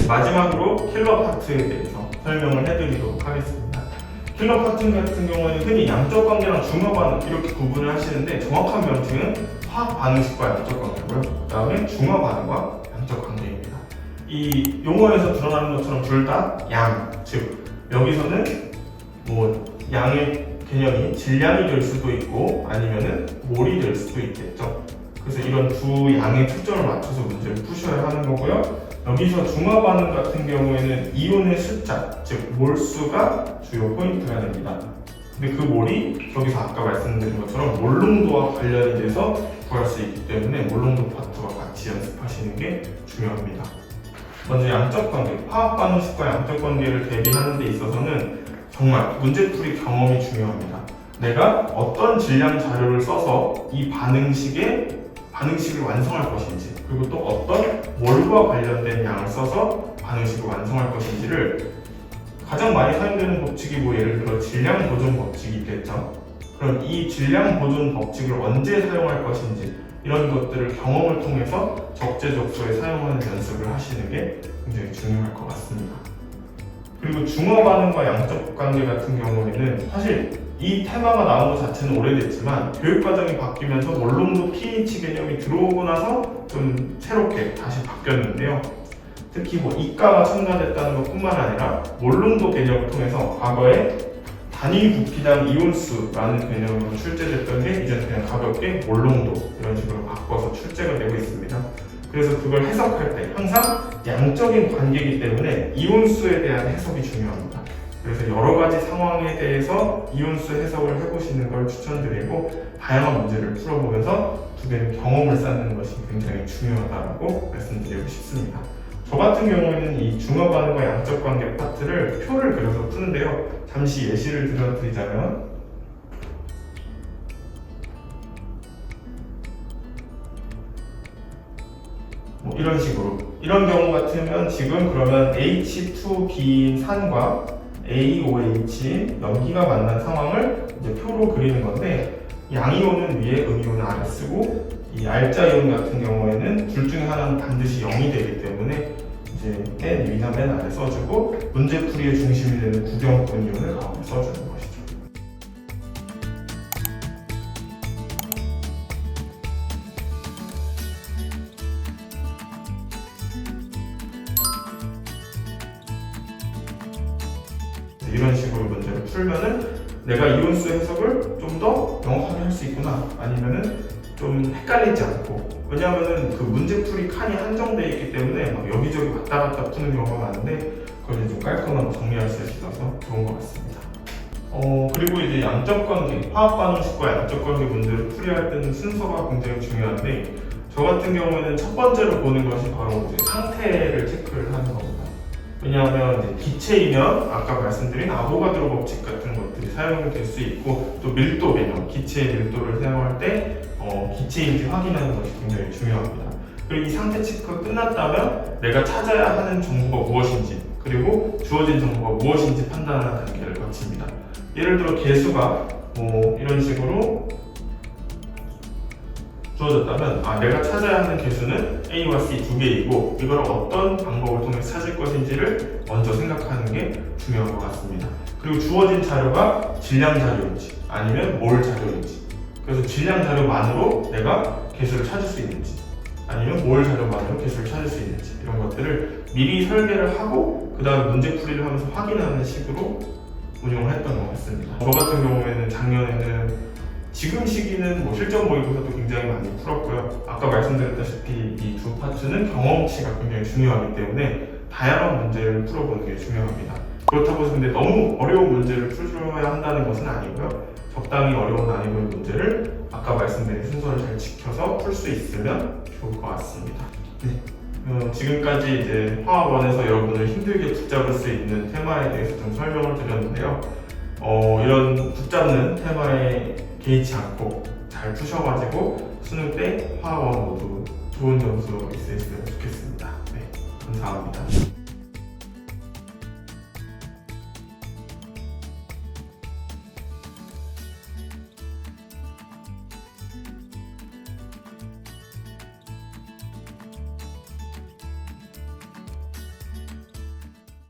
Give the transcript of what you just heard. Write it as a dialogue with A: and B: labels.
A: 마지막으로 킬러 파트에 대해서 설명을 해드리도록 하겠습니다. 킬러 파트 같은 경우에는 흔히 양적 관계랑 중화 반응 이렇게 구분을 하시는데 정확한 명칭은 화학 반응식과 양적 관계고요. 그 다음에 중화 반응과 양적 관계입니다. 이 용어에서 드러나는 것처럼 둘 다 양, 즉 여기서는 뭐 양의 개념이 질량이 될 수도 있고 아니면은 몰이 될 수도 있겠죠. 그래서 이런 두 양의 초점을 맞춰서 문제를 푸셔야 하는 거고요. 여기서 중화 반응 같은 경우에는 이온의 숫자, 즉 몰수가 주요 포인트가 됩니다. 근데 그 몰이 저기서 아까 말씀드린 것처럼 몰농도와 관련이 돼서 구할 수 있기 때문에 몰농도 파트와 같이 연습하시는 게 중요합니다. 먼저 양적 관계, 화학 반응식과 양적 관계를 대비하는 데 있어서는 정말 문제풀이 경험이 중요합니다. 내가 어떤 질량 자료를 써서 이 반응식을 완성할 것인지, 그리고 또 어떤 몰과 관련된 양을 써서 반응식을 완성할 것인지를 가장 많이 사용되는 법칙이 뭐 예를 들어 질량 보존 법칙이 있겠죠. 그럼 이 질량 보존 법칙을 언제 사용할 것인지 이런 것들을 경험을 통해서 적재적소에 사용하는 연습을 하시는 게 굉장히 중요할 것 같습니다. 그리고 중화 반응과 양적 관계 같은 경우에는 사실 이 테마가 나온 것 자체는 오래됐지만 교육과정이 바뀌면서 몰농도 pH 개념이 들어오고 나서 좀 새롭게 다시 바뀌었는데요. 특히 뭐 이가가 첨가됐다는 것뿐만 아니라 몰농도 개념을 통해서 과거에 단위 부피당 이온수라는 개념으로 출제됐던 게 이제 그냥 가볍게 몰농도 이런 식으로 바꿔서 출제가 되고 있습니다. 그래서 그걸 해석할 때 항상 양적인 관계이기 때문에 이온수에 대한 해석이 중요합니다. 그래서 여러 가지 상황에 대해서 이온수 해석을 해보시는 걸 추천드리고 다양한 문제를 풀어보면서 두 개는 경험을 쌓는 것이 굉장히 중요하다고 말씀드리고 싶습니다. 저 같은 경우에는 이 중화 반응과 양적 관계 파트를 표를 그려서 푸는데요. 잠시 예시를 들어드리자면 뭐 이런 식으로 이런 경우 같으면 지금 그러면 H2B인 산과 AOH 염기가 만난 상황을 이제 표로 그리는 건데 양이온은 위에 음이온은 아래 쓰고 이 알자 이온 같은 경우에는 둘 중에 하나는 반드시 0이 되기 때문에 이제 맨 위나 맨 아래 써주고 문제풀이의 중심이 되는 구경권 이온을 가운데 써주는 것이죠. 이런 식으로 문제를 풀면은 내가 이온수 해석을 좀 더 명확하게 할 수 있구나 아니면은 좀 헷갈리지 않고 왜냐하면은 그 문제풀이 칸이 한정되어 있기 때문에 막 여기저기 왔다 갔다 푸는 경우가 많은데 그걸 좀 깔끔하게 정리할 수 있어서 좋은 것 같습니다. 그리고 이제 양적 관계, 화학 반응식과 양적 관계 문제를 풀이할 때는 순서가 굉장히 중요한데 저 같은 경우에는 첫 번째로 보는 것이 바로 이제 상태를 체크를 하는 겁니다. 왜냐하면 이제 기체이면 아까 말씀드린 아보가드로 법칙 같은 것들이 사용이 될 수 있고 또 밀도 개념, 기체의 밀도를 사용할 때 기체인지 확인하는 것이 굉장히 중요합니다. 그리고 이 상태 체크가 끝났다면 내가 찾아야 하는 정보가 무엇인지 그리고 주어진 정보가 무엇인지 판단하는 단계를 거칩니다. 예를 들어 개수가 이런 식으로 주어졌다면 내가 찾아야 하는 개수는 A와 C 두 개이고 이걸 어떤 방법을 통해 찾을 것인지를 먼저 생각하는 게 중요한 것 같습니다. 그리고 주어진 자료가 질량 자료인지 아니면 몰 자료인지 그래서 질량 자료만으로 내가 개수를 찾을 수 있는지 아니면 몰 자료만으로 개수를 찾을 수 있는지 이런 것들을 미리 설계를 하고 그 다음 문제풀이를 하면서 확인하는 식으로 운영을 했던 것 같습니다. 저 같은 경우에는 작년에는 지금 시기는 뭐 실전 모의고사도 굉장히 많이 풀었고요. 아까 말씀드렸다시피 이 두 파트는 경험치가 굉장히 중요하기 때문에 다양한 문제를 풀어보는 게 중요합니다. 그렇다고 해서 근데 너무 어려운 문제를 풀어야 한다는 것은 아니고요. 적당히 어려운 난이도의 문제를 아까 말씀드린 순서를 잘 지켜서 풀 수 있으면 좋을 것 같습니다. 네. 지금까지 이제 화학원에서 여러분을 힘들게 붙잡을 수 있는 테마에 대해서 좀 설명을 드렸는데요. 이런 붙잡는 테마에 개의치 않고 잘 푸셔가지고 수능 때 화학원 모두 좋은 점수 있으셨으면 좋겠습니다. 네, 감사합니다.